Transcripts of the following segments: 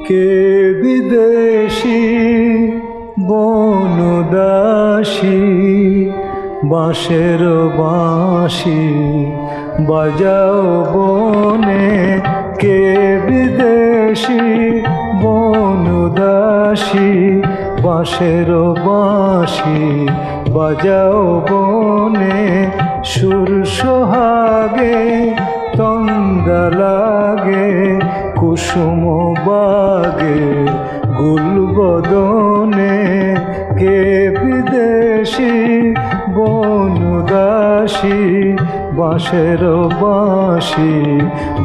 কে বিদেশি বনদাসী বাঁশের বাঁশি বাজাও বনে। কে বিদেশি বনদাসী বাঁশের বাঁশি বাজাও বনে। সুর সোহাগে তন্দা লাগে কুসুম বাগে গুলবদনে। কে বিদেশি বনদাসী বাঁশের বাঁশি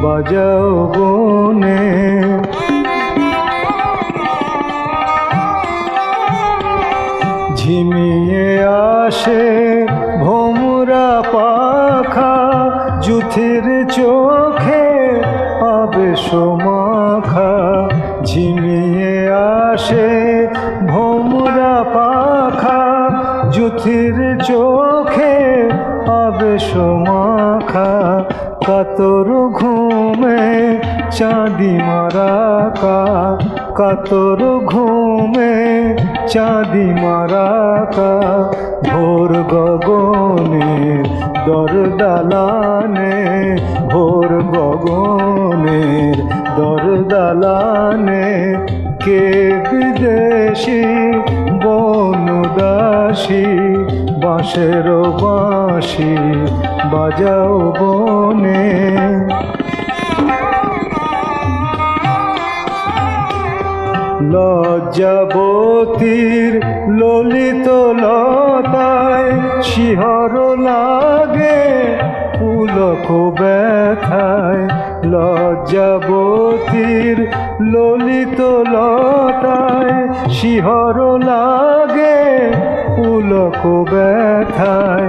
বাজাও বনে। ঝিমিয়ে আসে ভোমরা পাখা যুথির চোখে আবেশ মাখা। ঝিমিয়ে আসে ভোমরা পাখা যুথির চোখে আবেশ মাখা। কাতর ঘুমে চাঁদি মারাকা কাতর ঘুমে চাঁদি মারাকা। ভোর গগনের দর দালানে ভোর গগনের দর দালানে। কে বিদেশি বনদাসী বাঁশের বাঁশি বাজাও বনে। লজ্জাবতীর ললিত লতায় শিহর লাগে পুলক ব্যথায়। লজ্জাবতীর ললিত লতায় শিহর লাগে পুলক ব্যথায়।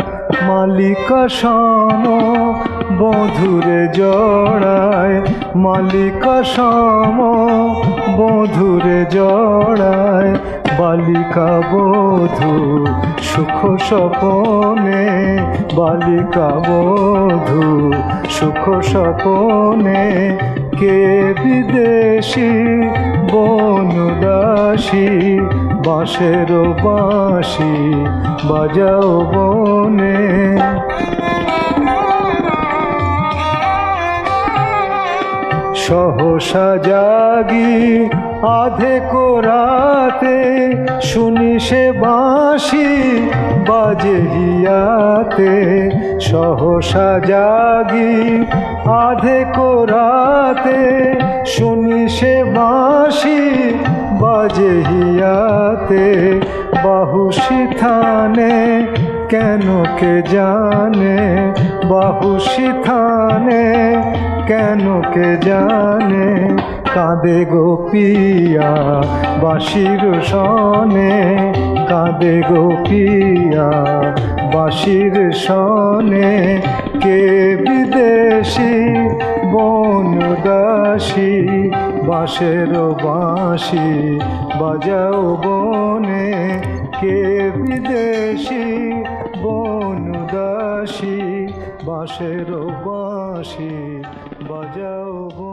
মালিকা সম বধুরে জড়ায় মালিকা সম বধুরে জড়ায়। বালিকা বধূ সুখ স্বপনে বালিকা বধূ সুখ স্বপনে। কে বিদেশি বনদাসী বাঁশের বাঁশি বাজাও বনে। সহসা জাগি আধে কোরাতে শুনি সে বাঁশি বাজে হিয়াতে। সহসা জাগি আধে কোরাতে শুনি সে বাঁশি বাজে হিয়াতে। বাহুশি থানে কেন কে জানে বাহুশি থানে কেন কে জানে। কাঁদে গোপিয়া বাঁশির সনে কাঁদে গোপিয়া বাঁশির সনে। কে বিদেশি বনদাসী বাঁশের বাঁশি বাজাও বনে। কে বিদেশি বনদাসী বাঁশের বাঁশি বাজাও বনে।